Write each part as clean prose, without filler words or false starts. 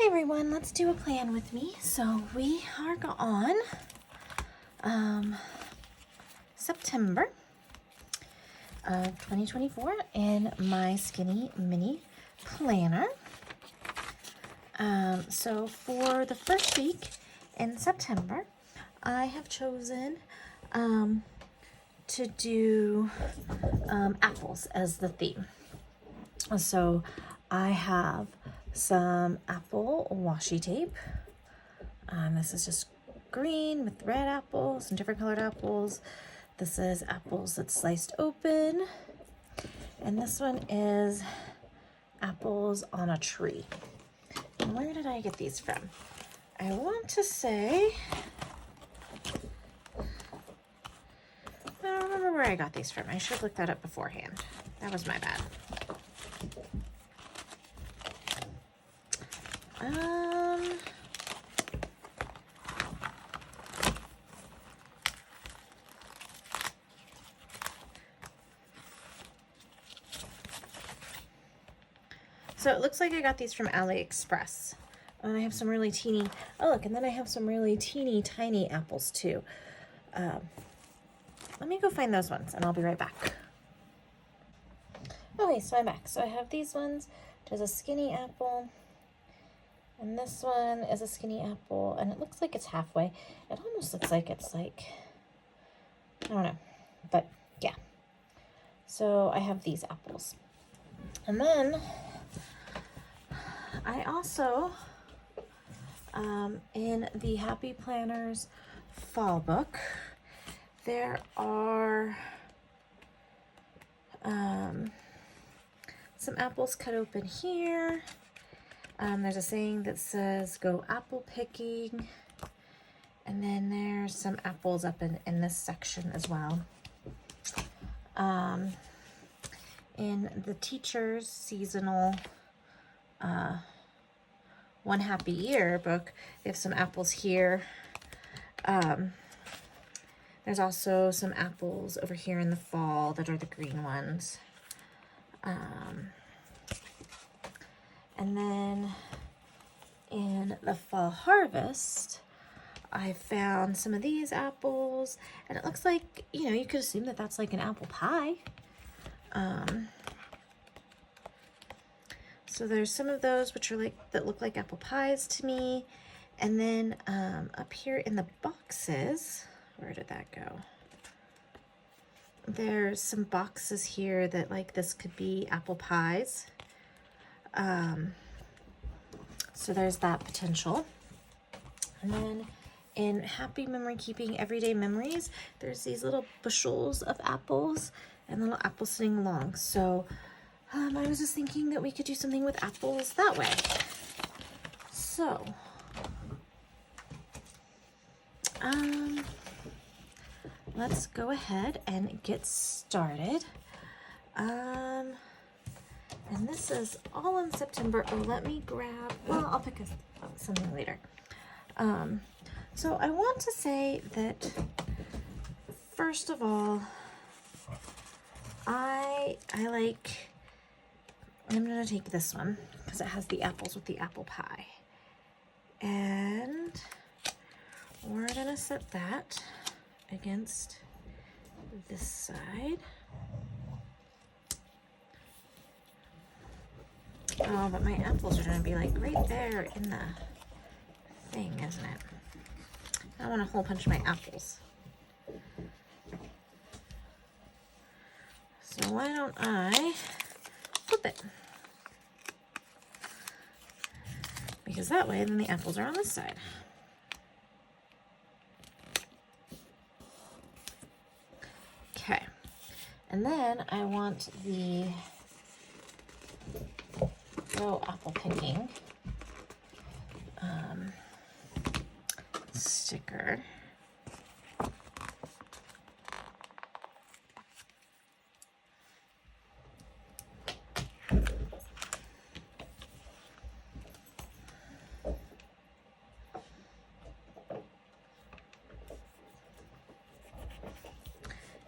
Hey everyone, let's do a plan with me. So we are on September of 2024 in my Skinny Mini Planner. So for the first week in September, I have chosen to do apples as the theme. So I have some apple washi tape. This is just green with red apples and different colored apples. This is apples that's sliced open. And this one is apples on a tree. And where did I get these from? I want to say, I don't remember where I got these from. I should have looked that up beforehand. That was my bad. So it looks like I got these from AliExpress. And I have some really teeny, oh look, and then I have some really teeny tiny apples too. Let me go find those ones and I'll be right back. Okay, so I'm back. So I have these ones. There's a skinny apple. And this one is a skinny apple, and it looks like it's halfway. It almost looks like it's like, I don't know, but yeah. So I have these apples. And then I also, in the Happy Planners fall book, there are some apples cut open here. There's a saying that says, go apple picking. And then there's some apples up in this section as well. In the teacher's seasonal One Happy Year book, they have some apples here. There's also some apples over here in the fall that are the green ones. And then in the fall harvest, I found some of these apples, and it looks like, you know, you could assume that that's like an apple pie. So there's some of those which are like, that look like apple pies to me. And then up here in the boxes, where did that go? There's some boxes here that like this could be apple pies. So there's that potential. And then in Happy Memory Keeping Everyday Memories, there's these little bushels of apples and little apples sitting along. So I was just thinking that we could do something with apples that way. So let's go ahead and get started. And this is all in September. Oh, let me grab, well, I'll pick something later. So I want to say that, first of all, I'm going to take this one because it has the apples with the apple pie. And we're going to set that against this side. Oh, but my apples are going to be like right there in the thing, isn't it? I want a whole bunch of my apples. So why don't I flip it? Because that way then the apples are on this side. Okay. And then I want the apple picking sticker.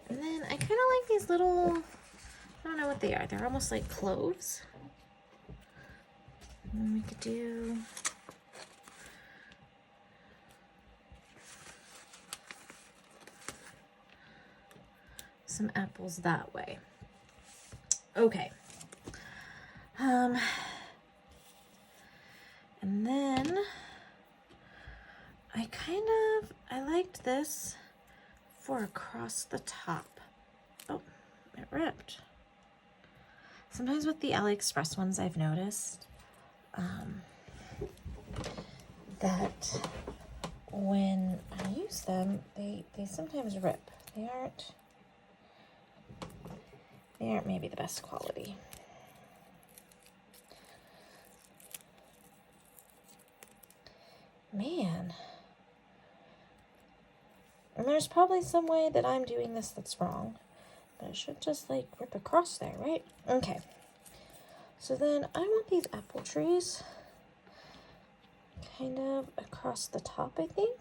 And then I kind of like these little, I don't know what they are. They're almost like cloves. And we could do some apples that way. Okay. And then I liked this for across the top. Oh, it ripped. Sometimes with the AliExpress ones, I've noticed that when I use them, they sometimes rip. They aren't maybe the best quality. Man. And there's probably some way that I'm doing this that's wrong. But it should just like rip across there, right? Okay. So then I want these apple trees kind of across the top, I think.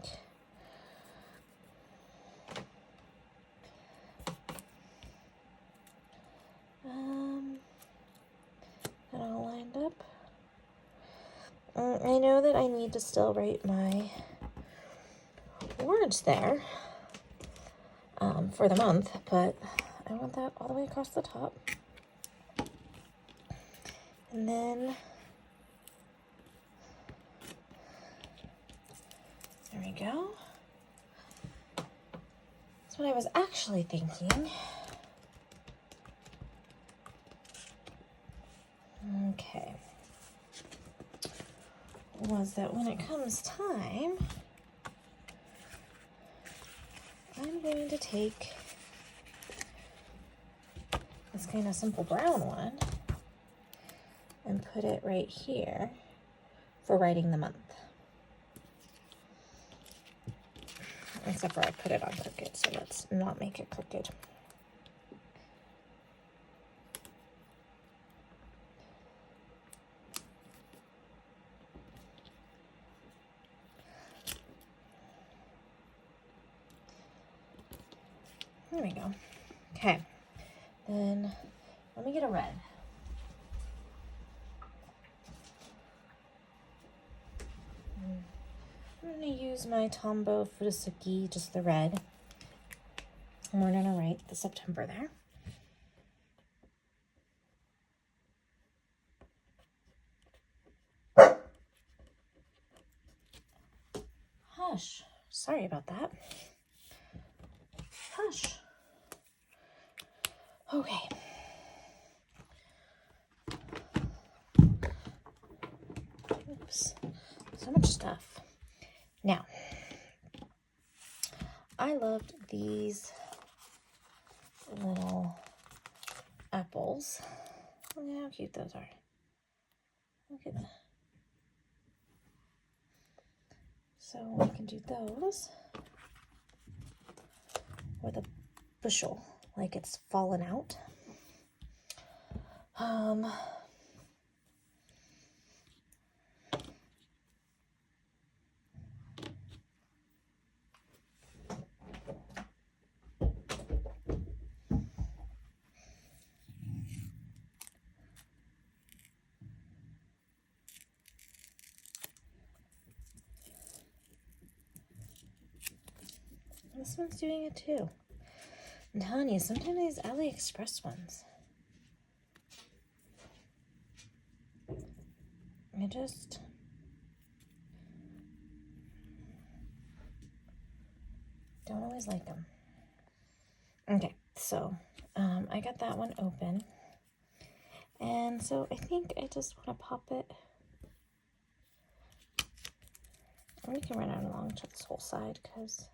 That all lined up. I know that I need to still write my words there for the month, but I want that all the way across the top. And then there we go. That's what I was actually thinking. Okay. Was that when it comes time, I'm going to take this kind of simple brown one and put it right here for writing the month. Except for I put it on crooked, so let's not make it crooked. There we go. Okay, then let me get a red. I'm going to use my Tombow Furusuki, just the red. And we're going to write the September there. Hush. Sorry about that. Hush. Okay. Oops. So much stuff. Now, I loved these little apples. Look at how cute those are. Look at that. So we can do those with a bushel, like it's fallen out. This one's doing it too. I'm telling you, sometimes these AliExpress ones, I just don't always like them. Okay, so I got that one open. And so I think I just want to pop it. And we can run it along to this whole side because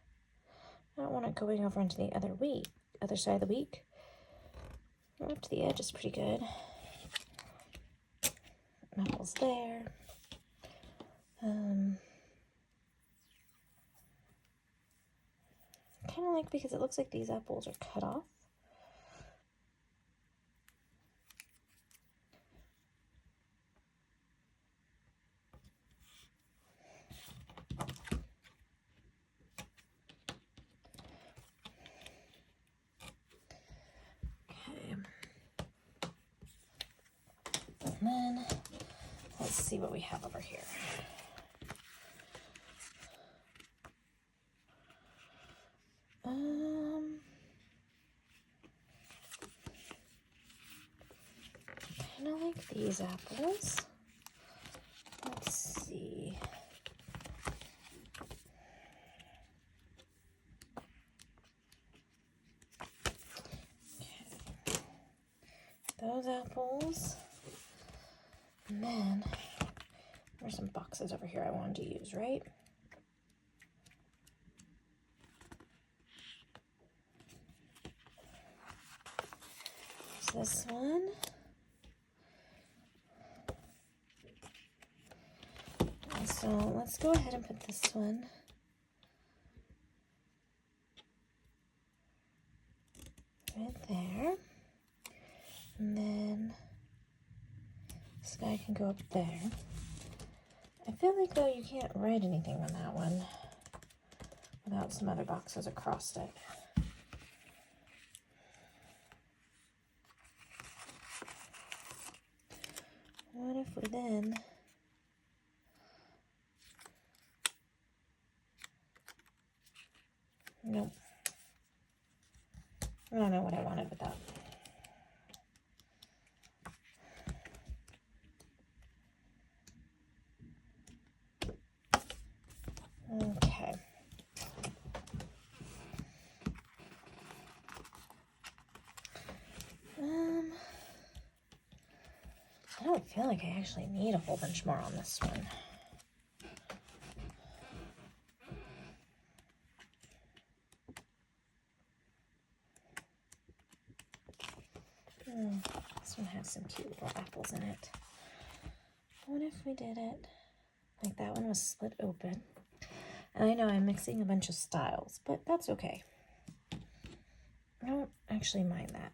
I don't want it going over into the other side of the week. Up to the edge is pretty good. Apples there. Kind of like, because it looks like these apples are cut off. Okay. And then let's see what we have over here. these apples. Let's see. Okay. Those apples. And then there's some boxes over here I wanted to use, right? There's this one. And so let's go ahead and put this one right there. And then this guy can go up there. I feel like, though, you can't write anything on that one without some other boxes across it. What if we then nope. I don't know what I wanted with that. Okay. I don't feel like I actually need a whole bunch more on this one. This one has some cute little apples in it. What if we did it like that one was split open? And I know I'm mixing a bunch of styles, but that's okay. I don't actually mind that.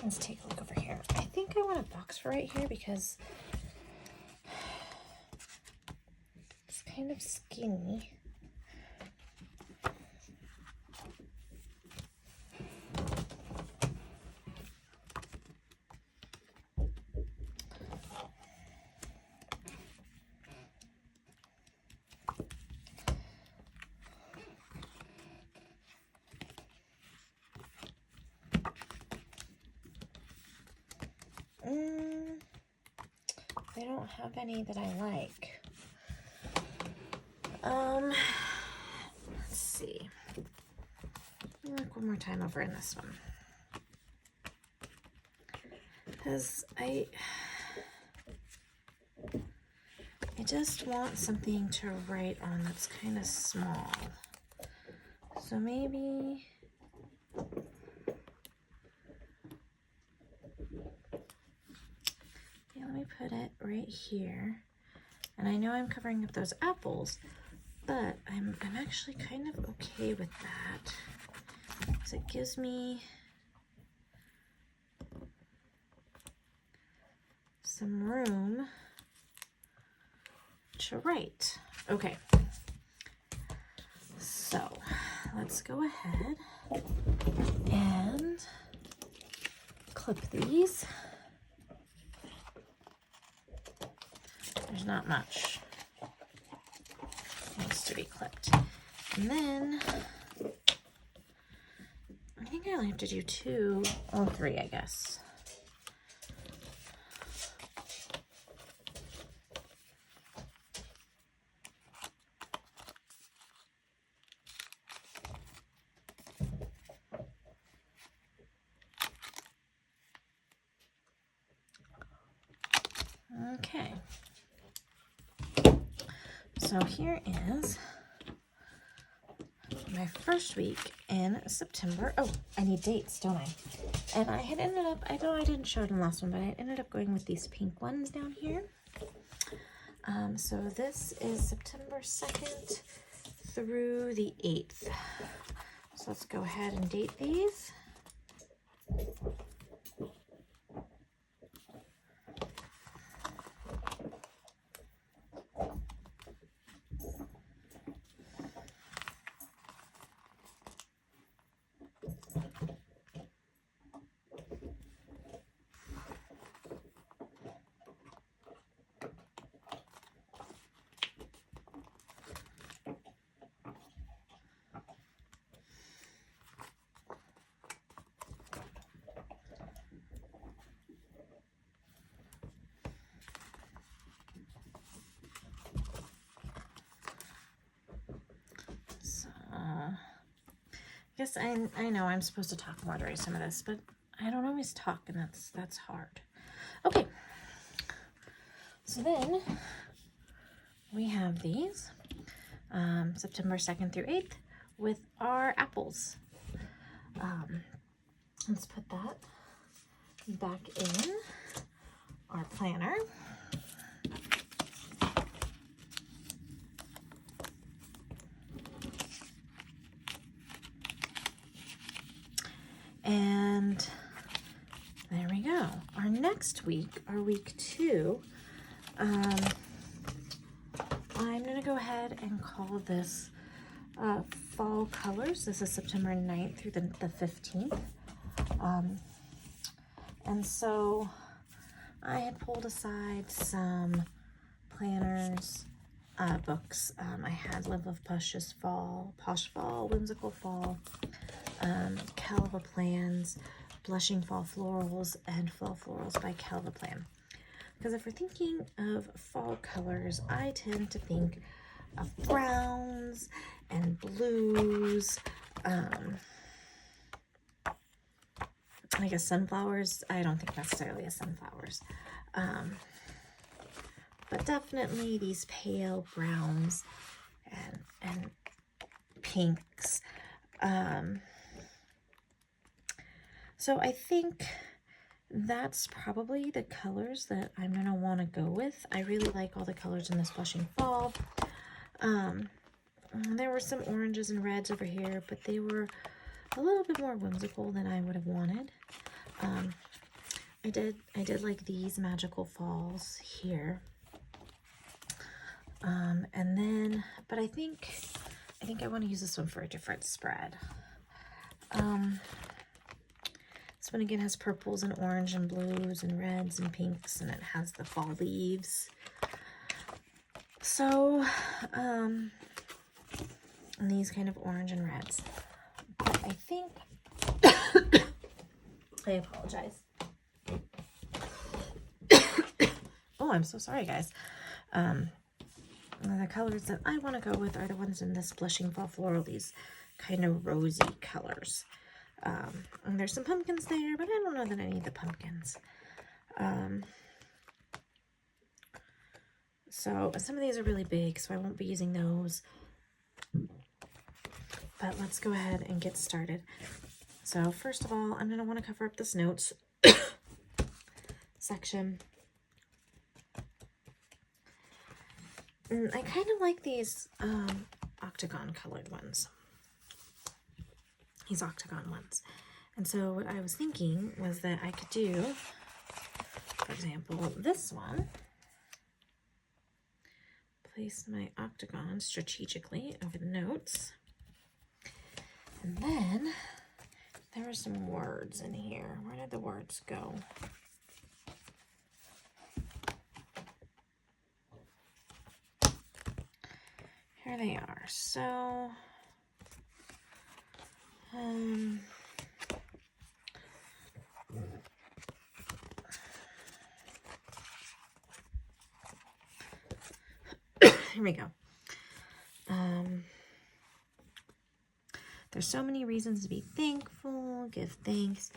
Let's take a look over here. I think I want a box for right here because it's kind of skinny. They don't have any that I like. Let's see. Let me look one more time over in this one. Because I just want something to write on that's kind of small. So maybe let me put it right here. And I know I'm covering up those apples, but I'm actually kind of okay with that. Because it gives me some room to write. Okay. So let's go ahead and clip these. There's not much needs to be clipped. And then I think I only have to do 2 or 3, I guess. Okay. So here is my first week in September. Oh, I need dates, don't I? And I had ended up, I know I didn't show it in the last one, but I ended up going with these pink ones down here. So this is September 2nd through the 8th. So let's go ahead and date these. I guess I know I'm supposed to talk more during some of this, but I don't always talk, and that's hard. Okay, so then we have these September 2nd through 8th with our apples. Let's put that back in our planner. And there we go. Our next week, our week 2, I'm going to go ahead and call this Fall Colors. This is September 9th through the 15th. And so I had pulled aside some planners, books. I had Live Love Posh Fall, Whimsical Fall, Calva Plans, Blushing Fall Florals, and Fall Florals by Calva Plan. Because if we're thinking of fall colors, I tend to think of browns and blues, I guess sunflowers. I don't think necessarily as sunflowers, but definitely these pale browns and pinks. So I think that's probably the colors that I'm going to want to go with. I really like all the colors in this Blushing Fall. There were some oranges and reds over here, but they were a little bit more whimsical than I would have wanted. I did like these Magical Falls here. And then, but I think I want to use this one for a different spread. This one again has purples and orange and blues and reds and pinks, and it has the fall leaves. So, and these kind of orange and reds. But I think, I apologize. Oh, I'm so sorry, guys. The colors that I want to go with are the ones in this Blushing Fall Floral, these kind of rosy colors. And there's some pumpkins there, but I don't know that I need the pumpkins. So some of these are really big, so I won't be using those. But let's go ahead and get started. So first of all, I'm going to want to cover up this notes section. I kind of like these octagon colored ones. These octagon ones. And so what I was thinking was that I could do, for example, this one. Place my octagon strategically over the notes. And then there were some words in here. Where did the words go? Here they are. So, here we go. There's so many reasons to be thankful, give thanks.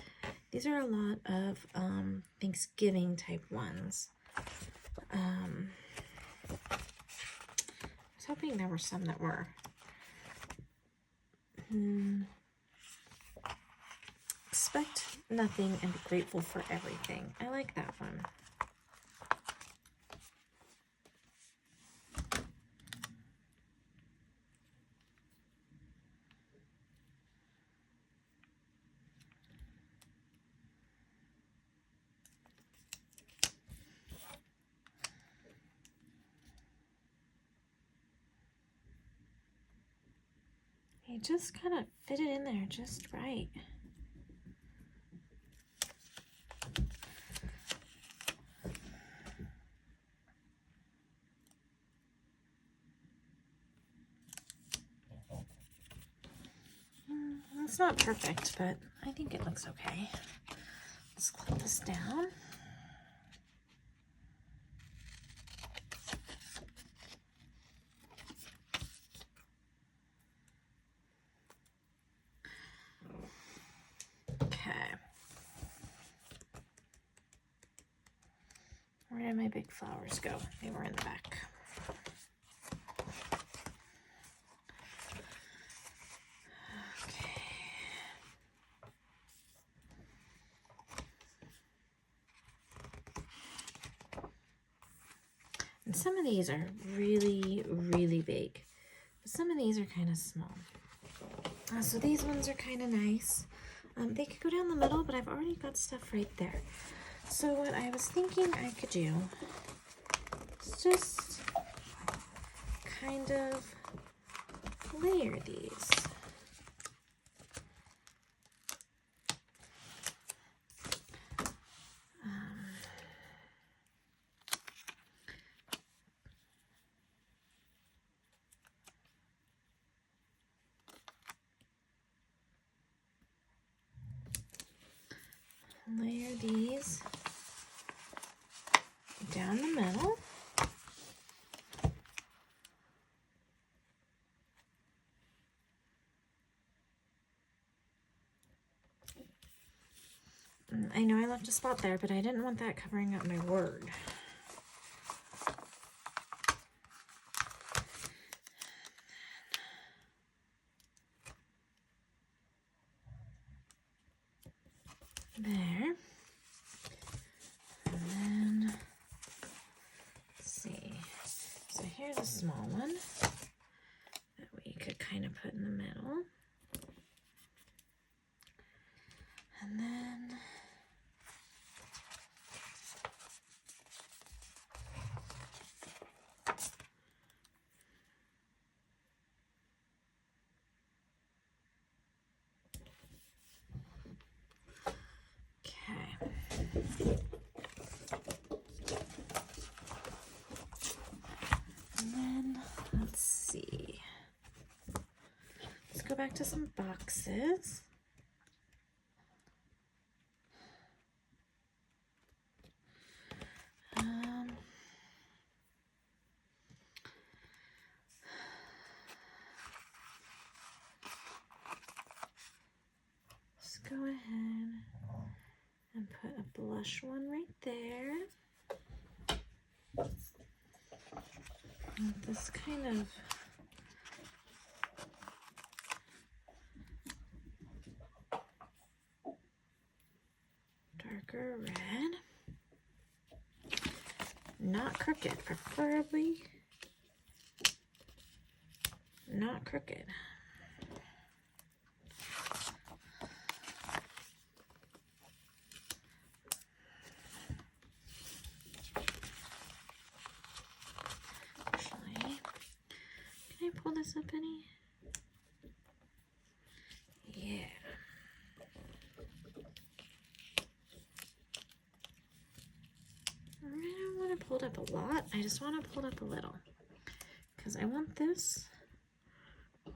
These are a lot of Thanksgiving type ones. I was hoping there were some that were expect nothing and be grateful for everything. I like that one. You just kind of fit it in there just right. It's not perfect, but I think it looks okay. Let's clip this down. Okay. Where did my big flowers go? They were in the back. And some of these are really, really big. But some of these are kind of small. So these ones are kind of nice. They could go down the middle, but I've already got stuff right there. So what I was thinking I could do is just kind of layer these. Layer these down the middle. I know I left a spot there, but I didn't want that covering up my word. There. And then, let's see. So here's a small one that we could kind of put in the middle. And then let's see. Let's go back to some boxes. Let's go ahead and put a blush one right there. With this kind of darker red. Not crooked, preferably not crooked. Pull this up any? Yeah. I don't want to pull it up a lot. I just want to pull it up a little. Because I want this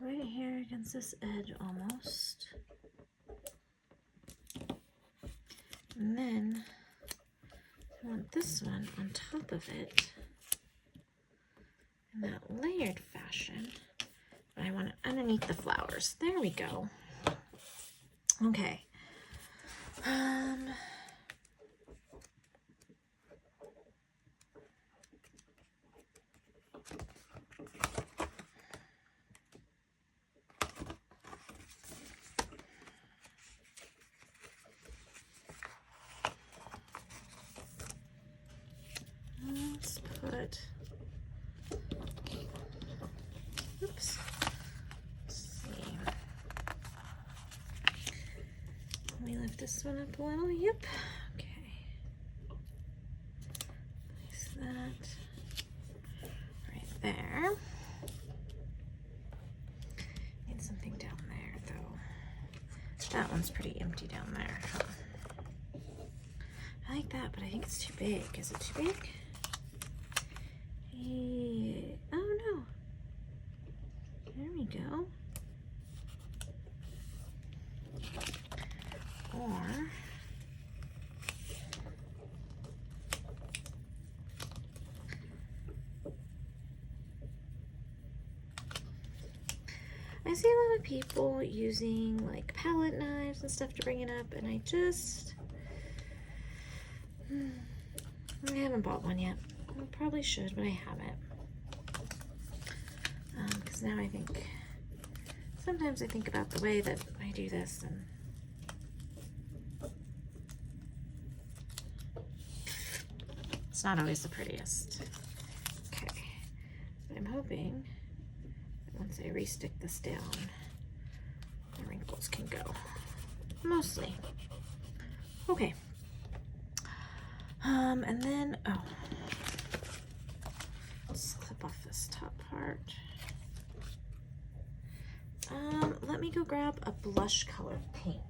right here against this edge almost. And then I want this one on top of it. In that layered fashion, but I want it underneath the flowers. There we go. Okay. Let's put. Oops. Let's see. Let me lift this one up a little. Yep. Okay. Place that right there. Need something down That one's pretty empty down there. I like that, but I think it's too big. Is it too big? Yeah. Oh no. There we go. Or I see a lot of people using like palette knives and stuff to bring it up, and I haven't bought one yet. I probably should, but I haven't. Because now sometimes I think about the way that I do this, and it's not always the prettiest. Okay, but I'm hoping that once I restick this down, the wrinkles can go. Mostly. Okay. And then, let's clip off this top part. Let me go grab a blush color pink.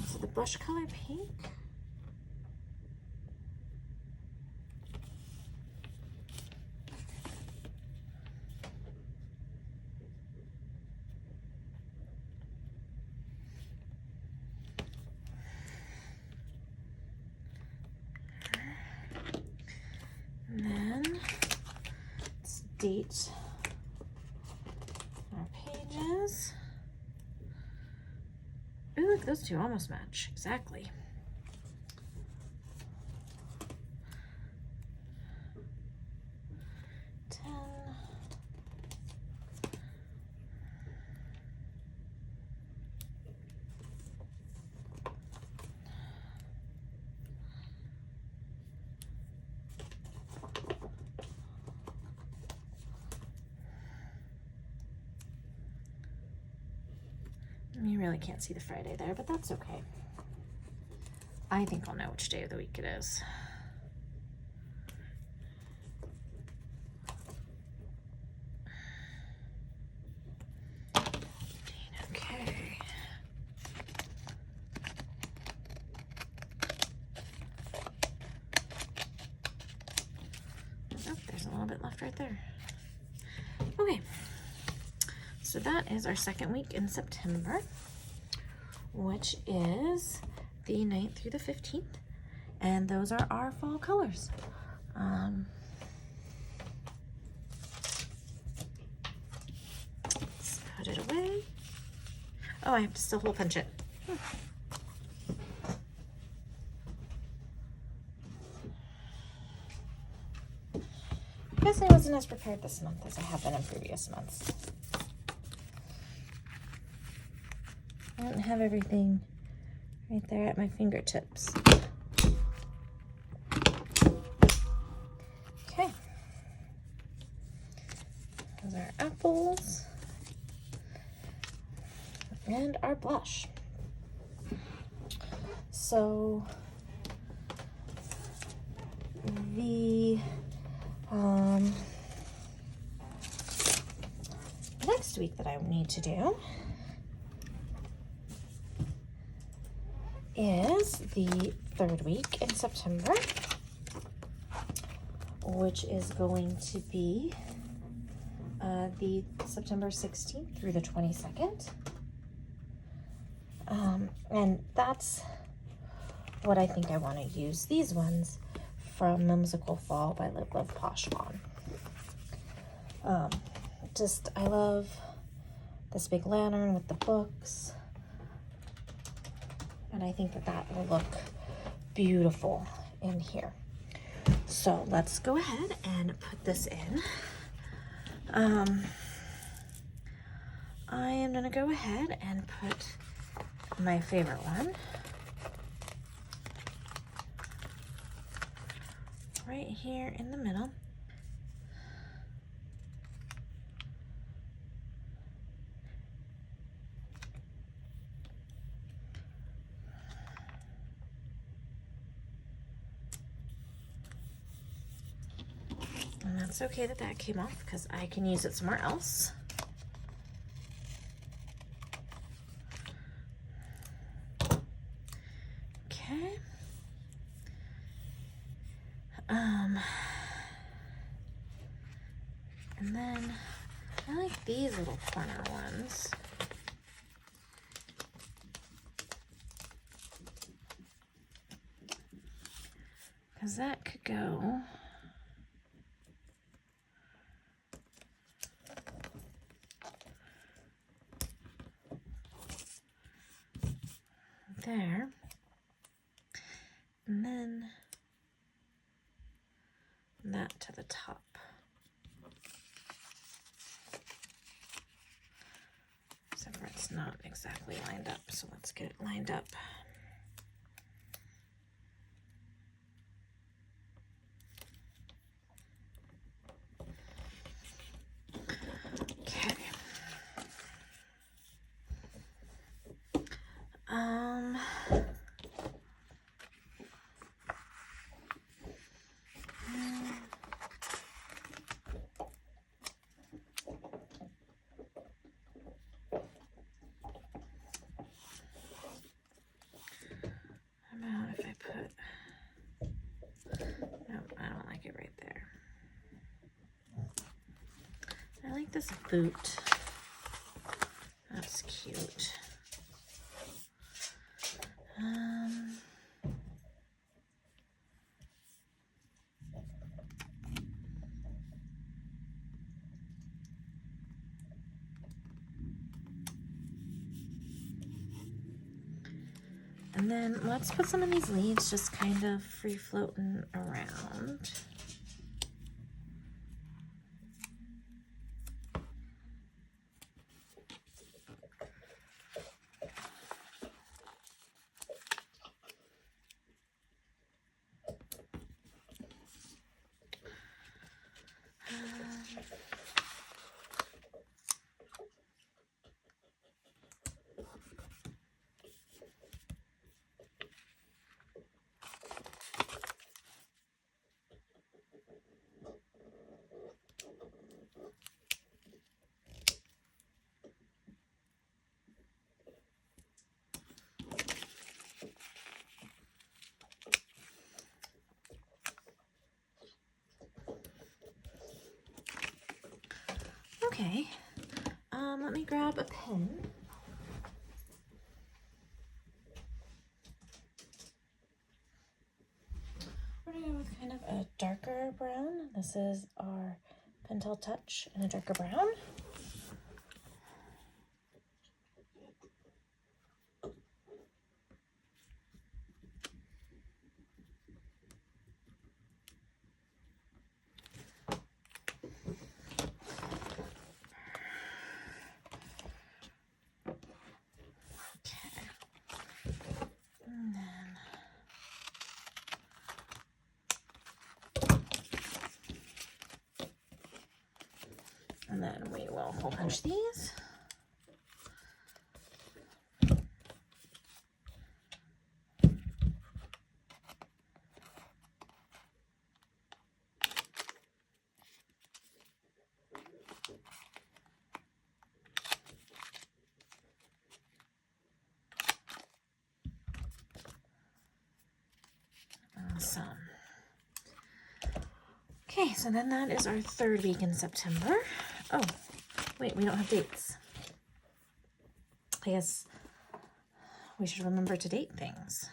So the blush color pink, and then let's date our pages. Ooh, look, those two almost match exactly. You really can't see the Friday there, but that's okay. I think I'll know which day of the week it is. Okay. Oh, there's a little bit left right there. Okay. So that is our second week in September, which is the 9th through the 15th. And those are our fall colors. Let's put it away. Oh, I have to still hole punch it. I guess I wasn't as prepared this month as I have been in previous months. I don't have everything right there at my fingertips. Okay. Those are apples and our blush. So the next week that I need to do is the third week in September, which is going to be the September 16th through the 22nd. And that's what I think I want to use these ones from Whimsical Fall by Live Love Posh on. I love this big lantern with the books. And I think that that will look beautiful in here. So let's go ahead and put this in. I am gonna go ahead and put my favorite one right here in the middle. that's okay that that came off because I can use it somewhere else. Okay. And then I like these little corner ones. Because that could go there. And then that to the top. Except for it's not exactly lined up, so let's get it lined up. Okay. If I put, no, I don't like it right there. I like this boot. That's cute. And then let's put some of these leaves just kind of free floating around. Okay, let me grab a pen. We're gonna go with kind of a darker brown. This is our Pentel Touch in a darker brown. And then we will hole punch these. Awesome. Okay, so then that is our 3rd week in September. Oh, wait, we don't have dates. I guess we should remember to date things.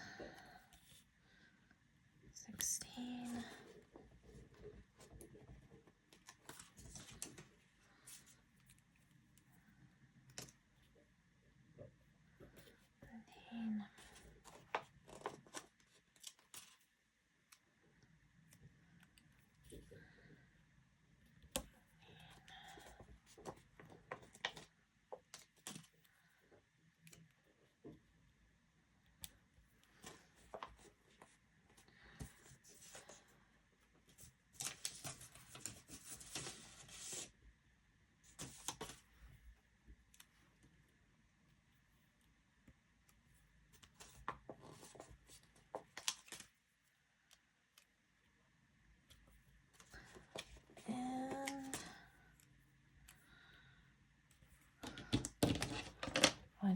16.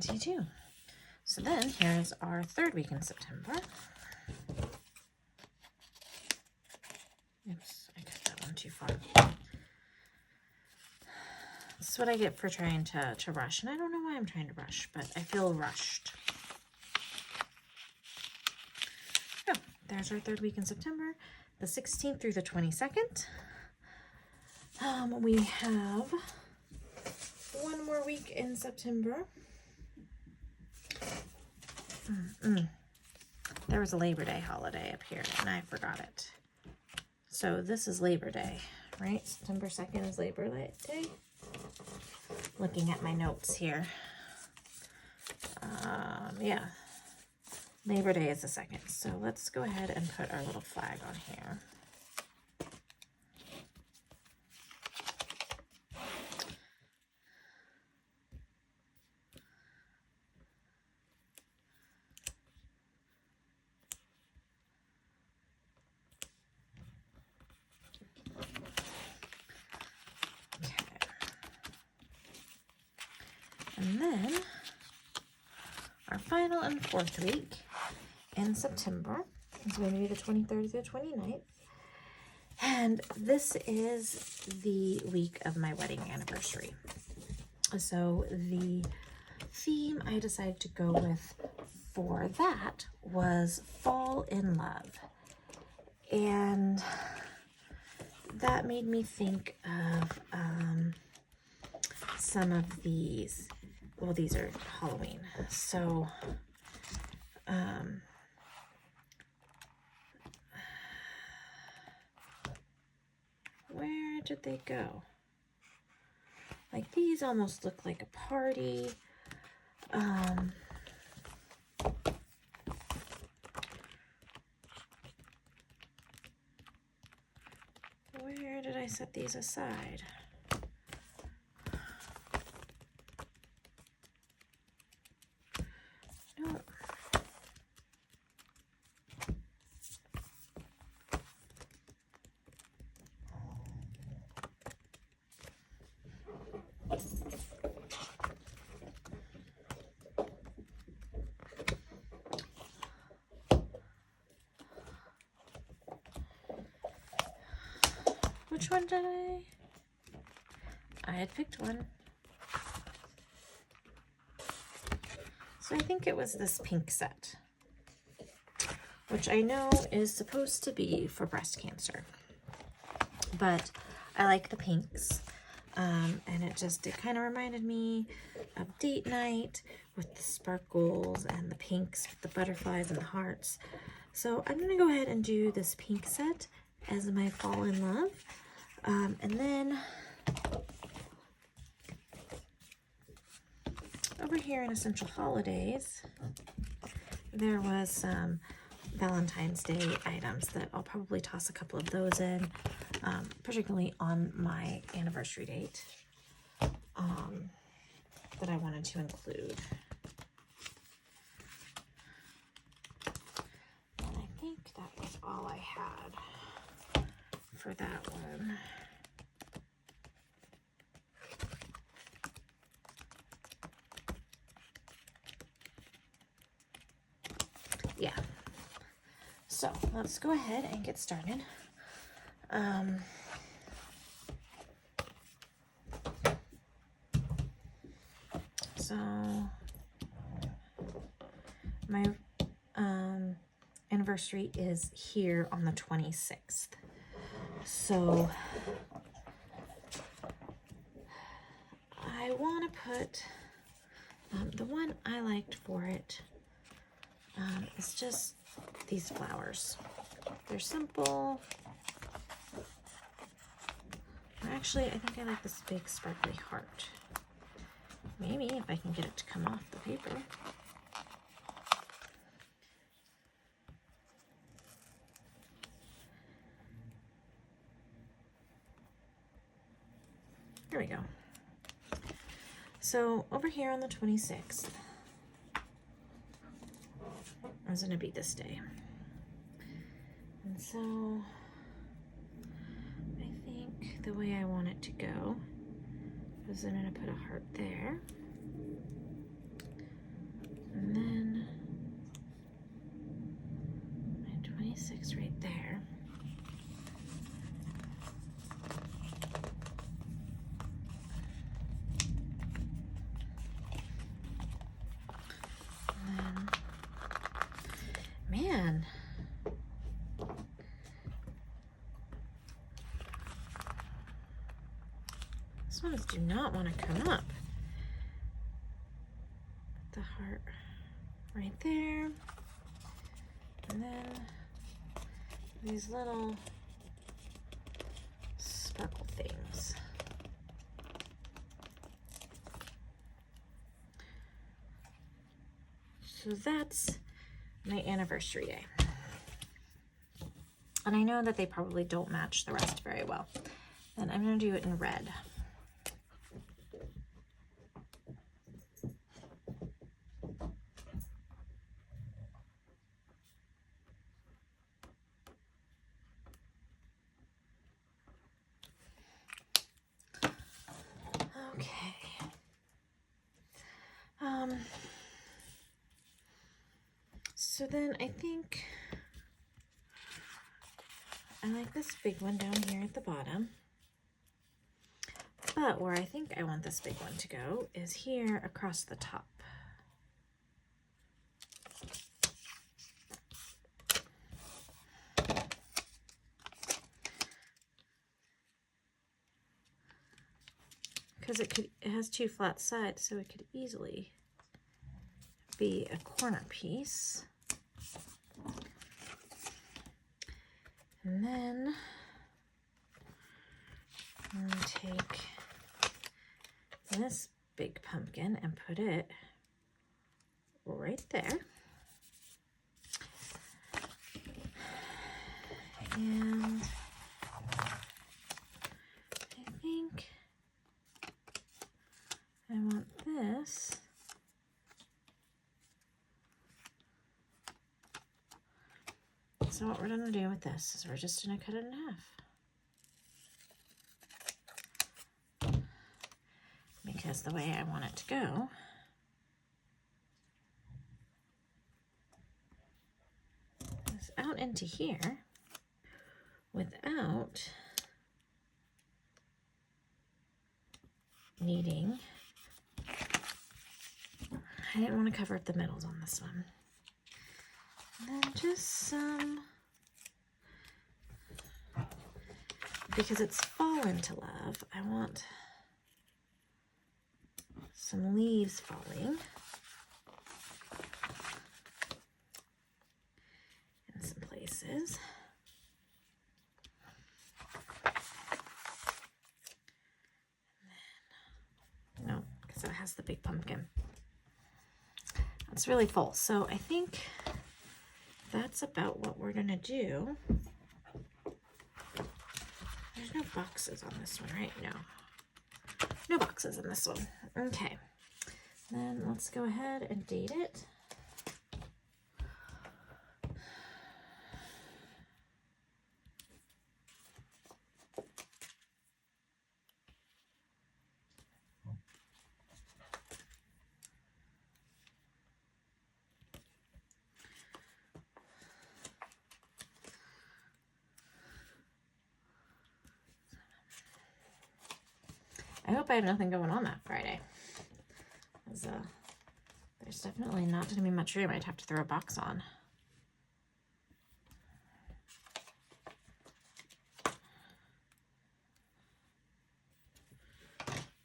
2022. So then here's our third week in September. Oops, I cut that one too far. This is what I get for trying to rush. And I don't know why I'm trying to rush, but I feel rushed. Oh, there's our third week in September, the 16th through the 22nd. We have one more week in September. There was a Labor Day holiday up here, and I forgot it. So this is Labor Day, right? September 2nd is Labor Day. Looking at my notes here. Yeah. Labor Day is the 2nd. So let's go ahead and put our little flag on here. And then our final and fourth week in September is going to be the 23rd to the 29th. And this is the week of my wedding anniversary. So the theme I decided to go with for that was Fall in Love. And that made me think of some of these. Well, these are Halloween. So, where did they go? Like, these almost look like a party. Where did I set these aside? No. Which one did I had picked one. So I think it was this pink set, which I know is supposed to be for breast cancer, but I like the pinks. And it kind of reminded me of date night with the sparkles and the pinks with the butterflies and the hearts. So I'm gonna go ahead and do this pink set as my Fall in Love. And then over here in Essential Holidays, there was some Valentine's Day items that I'll probably toss a couple of those in, particularly on my anniversary date, that I wanted to include. And I think that was all I had for that one. Yeah. So let's go ahead and get started. So my anniversary is here on the 26th. So I want to put the one I liked for it is just these flowers. They're simple. Actually, I think I like this big sparkly heart. Maybe if I can get it to come off the paper. Here we go. So over here on the 26th is going to be this day. And so I think the way I want it to go is I'm going to put a heart there. piece right there. And then, man, these ones do not want to come up. The heart right there, and then these little sparkle things. So that's my anniversary day. And I know that they probably don't match the rest very well. Then I'm going to do it in red. Okay. So then I think I like this big one down here at the bottom. But where I think I want this big one to go is here across the top. Because it has two flat sides, so it could easily be a corner piece. And then I'm going to take this big pumpkin and put it right there. And I think I want this so what we're going to do with this is we're just going to cut it in half. Because the way I want it to go is out into here without needing, I didn't want to cover up the middles on this one. And then just some, because it's fall into love, I want some leaves falling in some places. And then, no, because it has the big pumpkin. It's really full, so I think that's about what we're gonna do. There's no boxes on this one, right? No. No boxes in this one. Okay. Then let's go ahead and date it. I hope I have nothing going on that Friday. There's definitely not going to be much room. I'd have to throw a box on.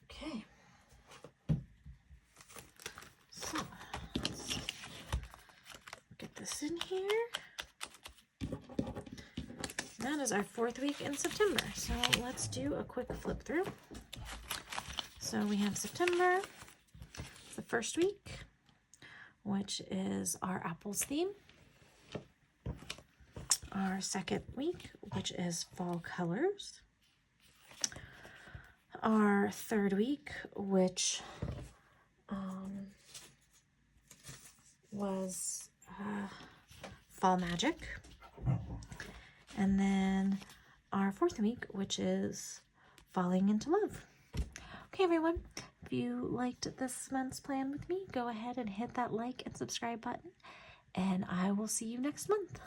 Okay. So, let's get this in here. That is our 4th week in September. So let's do a quick flip through. So we have September, the 1st week, which is our apples theme. Our 2nd week, which is fall colors. Our 3rd week, which was fall magic. And then our 4th week, which is falling into love. Okay, everyone, if you liked this month's plan with me, go ahead and hit that like and subscribe button, and I will see you next month.